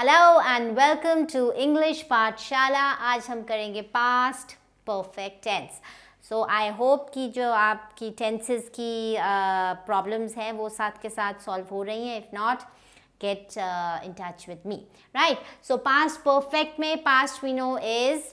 Hello and welcome to English Pathshala. आज हम करेंगे past perfect tense. So I hope कि जो आपकी टेंसेस की प्रॉब्लम्स हैं वो साथ के साथ सॉल्व हो रही हैं। If not, get in touch with me, right. So past perfect में पास्ट वी नो इज़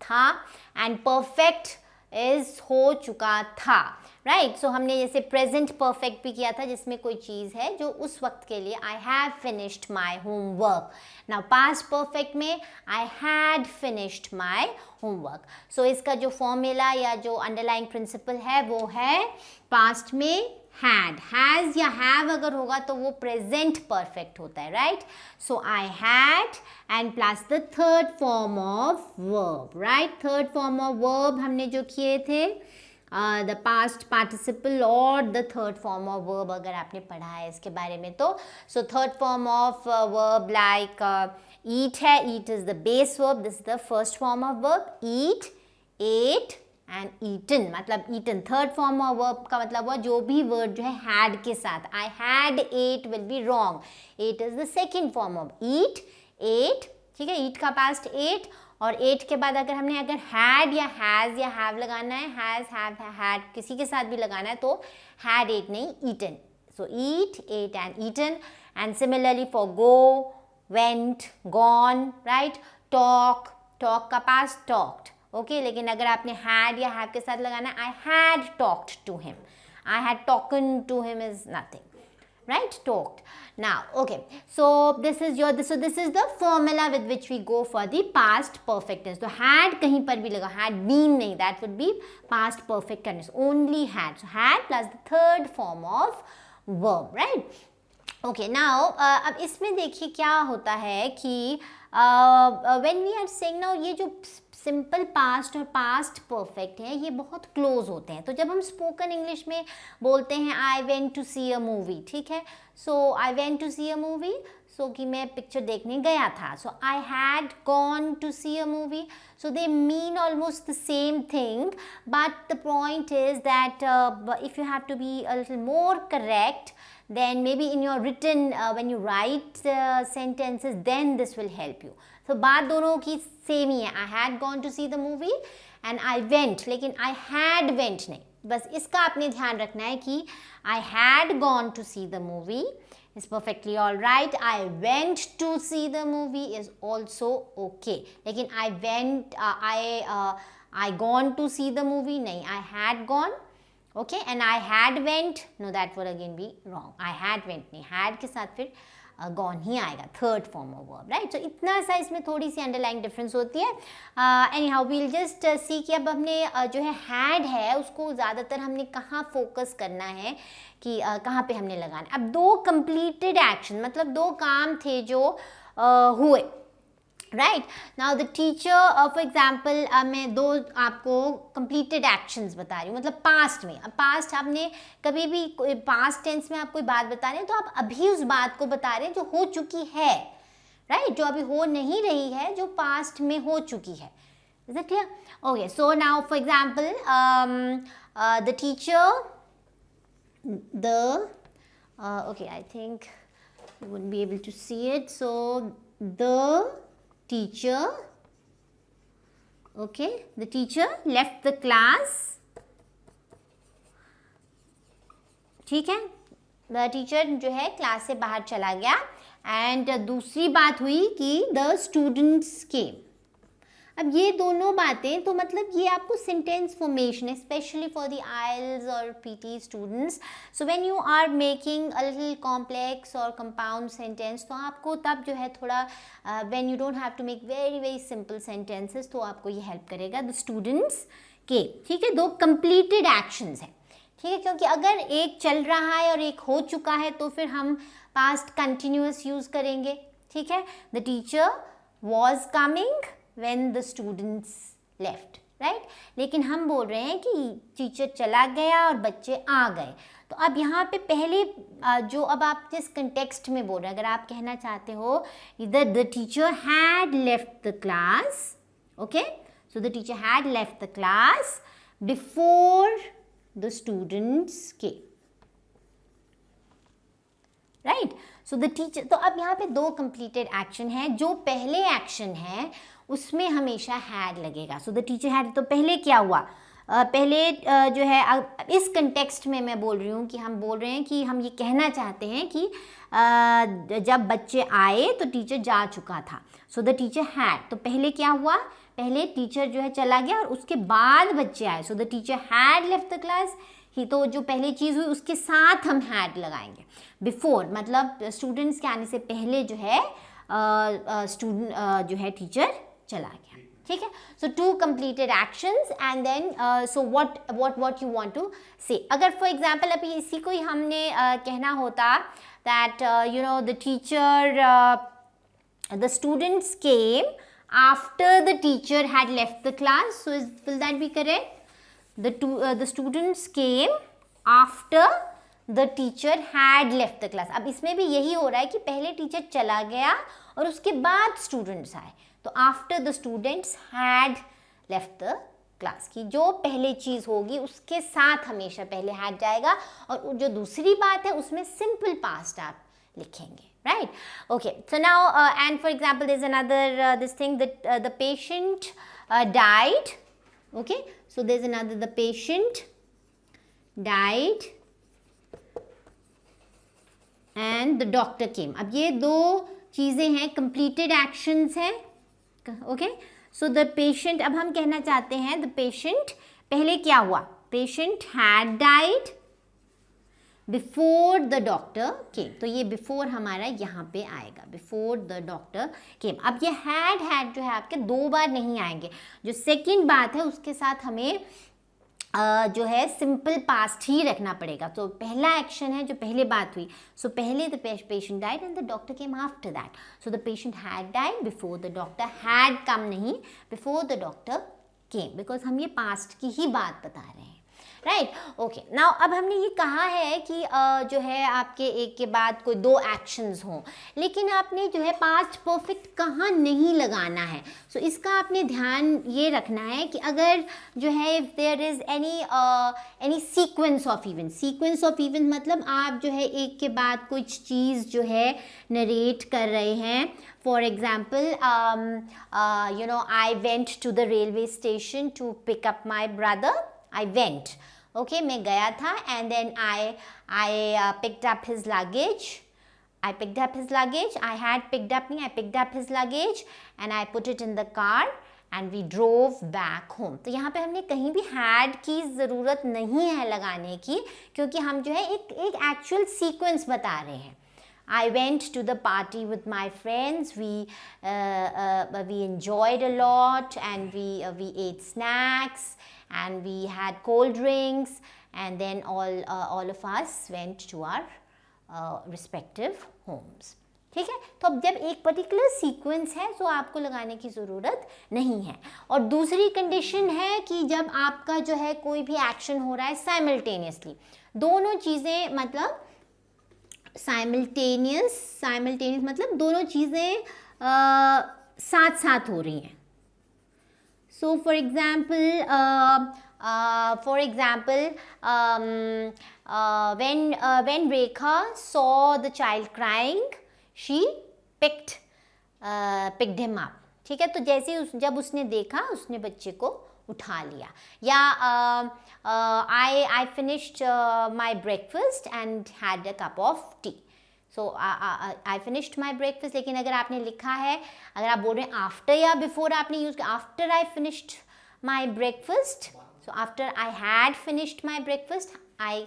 था एंड परफेक्ट इज हो चुका था, राइट। सो हमने जैसे प्रेजेंट परफेक्ट भी किया था जिसमें कोई चीज़ है जो उस वक्त के लिए I have finished my homework. Now past perfect में I had finished my homework. So इसका जो फॉर्मूला या जो अंडरलाइंग प्रिंसिपल है वो है पास्ट में हैड, हैज़ या हैव अगर होगा तो वो प्रेजेंट परफेक्ट होता है, right. So I had and plus the third form of verb, right. Third form of verb हमने जो किए थे द पास्ट पार्टिसिपल और the third form of verb, अगर आपने पढ़ा है इसके बारे में तो। So third form of verb like eat है, eat is the base verb, this is the first form of verb. Eat, ate and eaten, मतलब eaten third form of verb का मतलब हुआ जो भी वर्ड जो है हैड के साथ। I had ate will be wrong, ate is the second form of eat, ate, ठीक है। ईट का पास्ट एट और एट के बाद अगर हमने अगर हैड या हैज़ या हैव लगाना है, हैज़, हैव, हैड किसी के साथ भी लगाना है तो हैड एट नहीं, eaten. So eat, ate and eaten. And similarly for go, went, gone, right. Talk, talk का पास टॉक्ड, ओके। लेकिन अगर आपने हैड या हैव के साथ लगाना है, I had talked to him, I had talken to him is nothing, right, talked. Now okay, so this is the formula with which we go for the past perfect tense. So had kahin par bhi laga, had been nahi, that would be past perfect tense, only had. So had plus the third form of verb, right. Okay, now अब इसमें देखिए क्या होता है कि when we are saying now ये जो simple past और पास्ट परफेक्ट है ये बहुत क्लोज होते हैं। तो जब हम स्पोकन इंग्लिश में बोलते हैं I went to see a movie, ठीक है। So I went to see a movie, so कि मैं पिक्चर देखने गया था। So I had gone to see a movie, so they mean almost the same thing, but the point is that if you have to be a little more correct, then maybe in your written when you write sentences, then this will help you. So बात दोनों की same ही है, I had gone to see the movie and I went, लेकिन I had went नहीं। बस इसका आपने ध्यान रखना है कि I had gone to see the movie is perfectly all right, I went to see the movie is also okay, लेकिन I went I gone to see the movie नहीं, I had gone, okay, and I had went, no, that would again be wrong. I had went नहीं, had के साथ फिर gone ही आएगा, third form of verb, right. So इतना सा इसमें थोड़ी सी अंडरलाइंग डिफरेंस होती है। Anyhow we'll just see कि अब हमने जो है हैड है उसको ज़्यादातर हमने कहाँ फोकस करना है कि कहाँ पे हमने लगाना है। अब दो कंप्लीटेड एक्शन, मतलब दो काम थे जो हुए, right. Now the teacher for example मैं दो आपको कंप्लीटेड एक्शंस बता रही हूँ, मतलब पास्ट में। अब पास्ट आपने कभी भी पास्ट टेंस में आप कोई बात बता रहे हैं तो आप अभी उस बात को बता रहे हैं जो हो चुकी है, राइट, जो अभी हो नहीं रही है, जो पास्ट में हो चुकी है। Is it clear? Okay, so now for example the teacher the okay, I think you wouldn't be able to see it. So the teacher, okay, the teacher left the class, ठीक है। the teacher जो है class से बाहर चला गया and दूसरी बात हुई कि the students came। अब ये दोनों बातें तो मतलब ये आपको सेंटेंस फॉर्मेशन है, स्पेशली फॉर द आइल्स और PTE students. So when you are making a little complex और कंपाउंड सेंटेंस तो आपको तब जो है थोड़ा when you don't have to make very very simple sentences तो आपको ये हेल्प करेगा द स्टूडेंट्स के, ठीक है। दो कंप्लीटेड एक्शंस हैं, ठीक है, क्योंकि अगर एक चल रहा है और एक हो चुका है तो फिर हम पास्ट कंटिन्यूअस यूज़ करेंगे, ठीक है। The teacher was coming when the students left, right? लेकिन हम बोल रहे हैं कि टीचर चला गया और बच्चे आ गए। तो अब यहाँ पे पहले जो अब आप जिस कंटेक्स्ट में बोल रहे हैं, अगर आप कहना चाहते हो इधर the teacher had left the class, okay, so the teacher had left the class before the students के, राइट। सो द टीचर, तो अब यहाँ पे दो कंप्लीटेड एक्शन है, जो पहले एक्शन है उसमें हमेशा हैड लगेगा। सो द टीचर हैड, तो पहले क्या हुआ, पहले जो है इस कंटेक्स्ट में मैं बोल रही हूँ कि हम बोल रहे हैं कि हम ये कहना चाहते हैं कि जब बच्चे आए तो टीचर जा चुका था। सो द टीचर हैड, तो पहले क्या हुआ, पहले टीचर जो है चला गया और उसके बाद बच्चे आए। So the teacher had left the class, ही, तो जो पहले चीज़ हुई उसके साथ हम हैड लगाएंगे। बिफोर मतलब स्टूडेंट्स के आने से पहले जो है स्टूडेंट जो है टीचर चला गया, ठीक है। So two completed actions and then so what you want to say. अगर फॉर एग्जांपल अभी इसी को ही हमने कहना होता that you know the teacher, the students came after the teacher had left the class, so will that be correct? The students came after the teacher had left the class। अब इसमें भी यही हो रहा है कि पहले टीचर चला गया और उसके बाद स्टूडेंट्स आए, तो after the students had left the class की जो पहले चीज़ होगी उसके साथ हमेशा पहले हैड जाएगा, और जो दूसरी बात है उसमें सिंपल पास्ट आप लिखेंगे, right? Okay, so now and for example there's another this thing that the patient died, okay, so there's another, the patient died and the doctor came। अब ये दो चीज़ें हैं, completed actions हैं, okay, so the patient, अब हम कहना चाहते हैं the patient, पहले क्या हुआ, patient had died before the doctor केम, तो ये बिफोर हमारा यहाँ पे आएगा, बिफोर द डॉक्टर केम। अब ये हैड जो है आपके दो बार नहीं आएंगे, जो सेकंड बात है उसके साथ हमें जो है सिंपल पास्ट ही रखना पड़ेगा। तो पहला एक्शन है जो पहले बात हुई, सो पहले the patient died and the doctor came after that, so the patient had died before the doctor had come, नहीं before the doctor came, because हम ये पास्ट की ही बात बता रहे हैं, राइट। ओके, नाउ अब हमने ये कहा है कि जो है आपके एक के बाद कोई दो एक्शंस हों, लेकिन आपने जो है पास्ट परफेक्ट कहाँ नहीं लगाना है। सो इसका आपने ध्यान ये रखना है कि अगर जो है if there is any sequence of event, sequence of event मतलब आप जो है एक के बाद कुछ चीज़ जो है नरेट कर रहे हैं। For example you know I went to the railway station to pick up my brother, I went, okay, मैं गया था and then I picked up his luggage, I picked up his luggage, I had picked up me, I picked up his luggage and I put it in the car and we drove back home। तो यहाँ पे हमने कहीं भी had की ज़रूरत नहीं है लगाने की, क्योंकि हम जो है एक actual sequence बता रहे हैं। I went to the party with my friends, we enjoyed a lot and we ate snacks and we had cold drinks and then all of us went to our respective homes, ठीक है। तो अब जब एक particular sequence है तो आपको लगाने की ज़रूरत नहीं है। और दूसरी कंडीशन है कि जब आपका जो है कोई भी एक्शन हो रहा है साइमल्टेनियसली, दोनों चीज़ें मतलब साइमल्टेनियस मतलब दोनों चीज़ें साथ साथ हो रही हैं। So for example, when Rekha saw the child crying, she picked him up, ठीक है। तो जैसे जब उसने देखा उसने बच्चे को उठा लिया। या I finished my breakfast and had a cup of tea, so I finished my breakfast। लेकिन अगर आपने लिखा है, अगर आप बोल रहे हैं आफ्टर या बिफोर, आपने यूज़ किया after I finished my breakfast, so after I had finished my breakfast I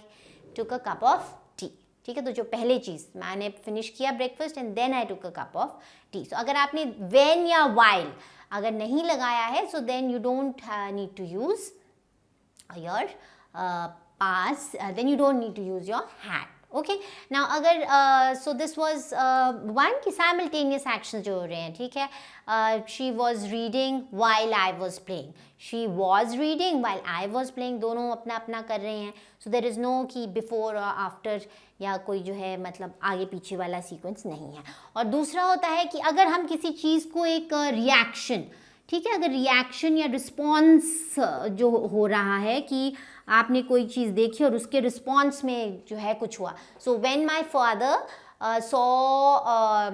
took a cup of tea, ठीक है। तो जो पहले चीज़ मैंने फिनिश किया breakfast and then I took a cup of tea. So अगर आपने व्हेन या व्हाइल अगर नहीं लगाया है, so then you don't need to use your past, then you don't need to use your had, okay. Now अगर so this was one कि simultaneous action जो हो रहे हैं, ठीक है। She was reading while I was playing, she was reading while I was playing, दोनों अपना अपना कर रहे हैं। सो देर इज़ नो कि बिफोर और आफ्टर या कोई जो है मतलब आगे पीछे वाला सीक्वेंस नहीं है। और दूसरा होता है कि अगर हम किसी चीज़ को एक रिएक्शन, ठीक है, अगर रिएक्शन या रिस्पॉन्स जो हो रहा है कि आपने कोई चीज़ देखी और उसके रिस्पॉन्स में जो है कुछ हुआ। So when my father saw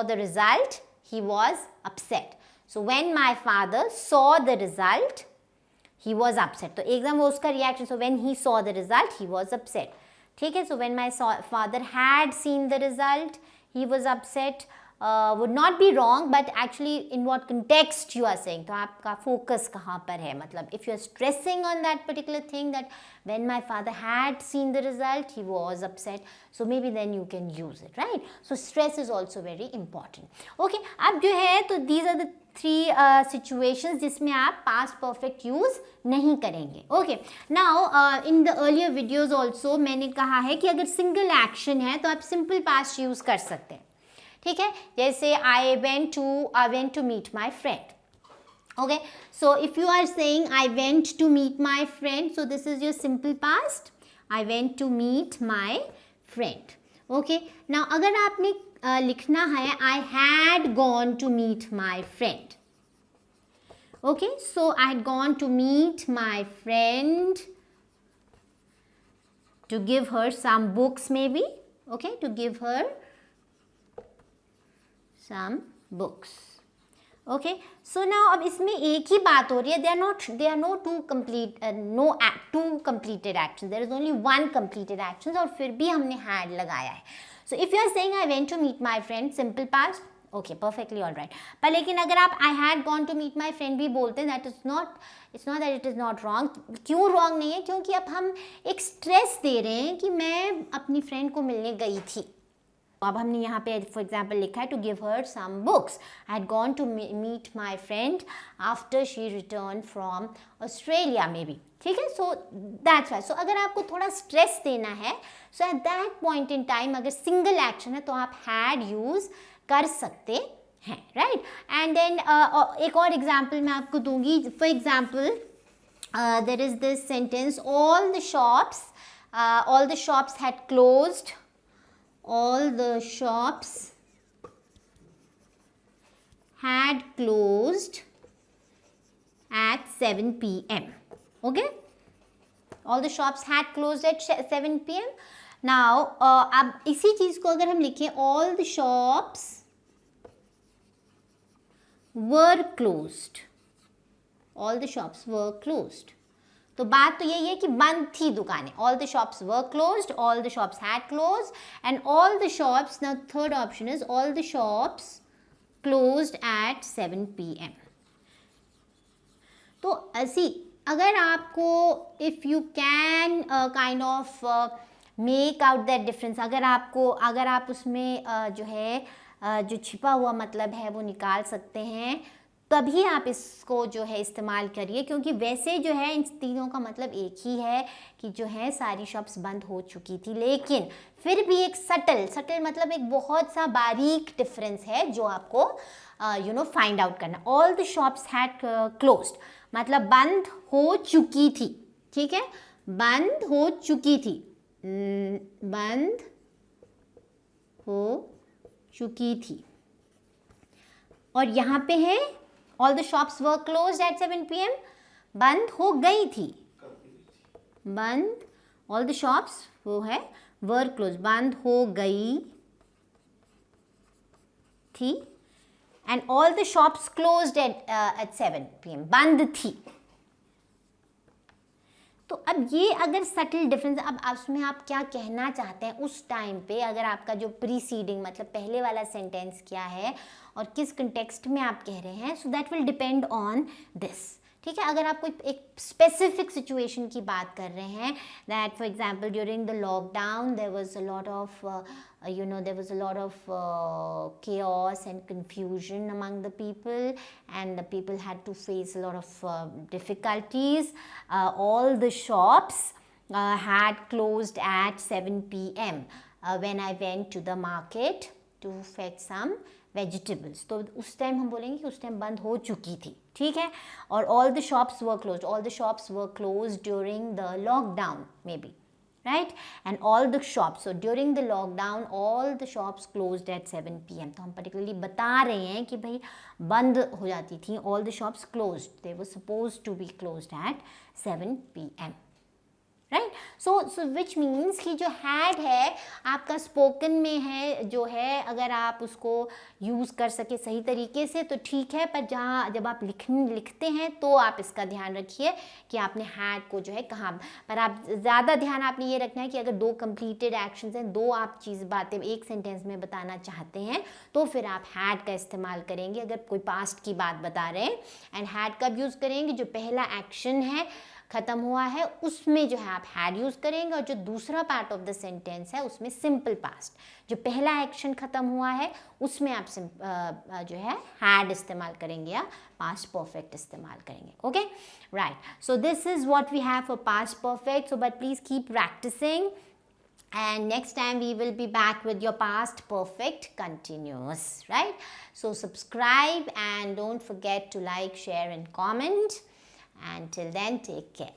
the result, he was upset. So when my father saw the result, he was upset. तो एकदम वो उसका reaction. So when he saw the result, he was upset. ठीक है. So when my father had seen the result, he was upset. Would not be wrong, but actually in what context you are saying. तो आपका focus कहाँ पर है? मतलब if you are stressing on that particular thing, that when my father had seen the result, he was upset. So maybe then you can use it, right? So stress is also very important. Okay, अब जो है तो these are the three situations जिसमें आप past perfect use नहीं करेंगे. Okay, now in the earlier videos also मैंने कहा है कि अगर single action है तो आप simple past use कर सकते हैं. ठीक है. जैसे I went to meet my friend. Okay, so if you are saying I went to meet my friend, so this is your simple past. I went to meet my friend. Okay, now अगर आपने लिखना है I had gone to meet my friend. Okay, so I had gone to meet my friend to give her some books maybe. Okay, to give her some books. Okay, so now अब इसमें एक ही बात हो रही है. There are no two completed actions. There is only one completed action और फिर भी हमने had लगाया है. So if you are saying I went to meet my friend, simple past, okay, perfectly all right. पर लेकिन अगर आप I had gone to meet my friend भी बोलते हैं, it's not that it is not wrong. क्यों wrong नहीं है? क्योंकि अब हम एक stress दे रहे हैं कि मैं अपनी friend को मिलने गई थी. अब हमने यहाँ पे फॉर एग्जाम्पल लिखा है to give her some books. I had gone to meet my friend after she return from Australia maybe. ठीक है. So that's why. सो अगर आपको थोड़ा स्ट्रेस देना है, so at that point in time अगर सिंगल एक्शन है तो आप हैड यूज़ कर सकते हैं. राइट. एंड देन एक और एग्जाम्पल मैं आपको दूंगी. For example there is this sentence, all the shops had closed. All the shops had closed at 7 p.m. Okay? All the shops had closed at 7 p.m. Now, अब इसी चीज़ को अगर हम लिखें, all the shops were closed. All the shops were closed. तो बात तो यही है कि बंद थी दुकानें. All the shops were closed, all the shops had closed end all the shops. Now third option is all the shops closed eight 7 p.m. तो ऐसी अगर आपको if you can kind of make out that difference, अगर आप उसमें जो है जो छिपा हुआ मतलब है वो निकाल सकते हैं, तभी आप इसको जो है इस्तेमाल करिए. क्योंकि वैसे जो है इन तीनों का मतलब एक ही है कि जो है सारी शॉप्स बंद हो चुकी थी. लेकिन फिर भी एक सटल मतलब एक बहुत सा बारीक डिफरेंस है जो आपको फाइंड आउट करना. All the shops had closed मतलब बंद हो चुकी थी. ठीक है. बंद हो चुकी थी. बंद हो चुकी थी. और यहाँ पे है all the shops were closed eight 7 p.m. बंद हो गई थी. बंद ऑल द शॉप्स वो है वर क्लोज, बंद हो गई थी. And all the shops closed eight 7 p.m. बंद थी. तो अब ये अगर सटल डिफरेंस, अब उसमें आप क्या कहना चाहते हैं उस टाइम पे, अगर आपका जो प्रीसीडिंग मतलब पहले वाला सेंटेंस क्या है और किस कंटेक्स्ट में आप कह रहे हैं, so that will depend on this. ठीक है. अगर आप कोई एक स्पेसिफिक सिचुएशन की बात कर रहे हैं, that for example during the lockdown there was a lot of chaos and confusion among the people, and the people had to face a lot of difficulties. All the shops had closed at 7 p.m. When I went to the market to fetch some vegetables. तो उस time हम बोलेंगे कि उस time बंद हो चुकी थी. ठीक है. और all the shops were closed. All the shops were closed during the lockdown maybe. Right? And all the shops. So during the lockdown, all the shops closed at 7 p.m. तो हम particularly बता रहे हैं कि भाई बंद हो जाती थी. All the shops closed. They were supposed to be closed at 7 p.m. Right. So which means कि जो हैड है आपका स्पोकन में है जो है, अगर आप उसको यूज़ कर सके सही तरीके से तो ठीक है, पर जहाँ जब आप लिखते हैं तो आप इसका ध्यान रखिए कि आपने हैड को जो है कहाँ पर. आप ज़्यादा ध्यान आपने ये रखना है कि अगर दो कंप्लीटेड एक्शंस हैं, दो आप बातें एक सेंटेंस में बताना चाहते हैं तो फिर आप हैड का इस्तेमाल करेंगे अगर कोई पास्ट की बात बता रहे हैं. एंड हैड कब यूज़ करेंगे? जो पहला एक्शन है ख़त्म हुआ है उसमें जो है आप हैड यूज़ करेंगे, और जो दूसरा पार्ट ऑफ द सेंटेंस है उसमें सिंपल पास्ट, जो पहला एक्शन ख़त्म हुआ है उसमें आप जो है हैड इस्तेमाल करेंगे या पास्ट परफेक्ट इस्तेमाल करेंगे. Okay, right. So this is what we have for past perfect. So but please keep practising, and next time we will be back with your past perfect continuous, right? So subscribe and don't forget to like, share and comment. Until then, take care.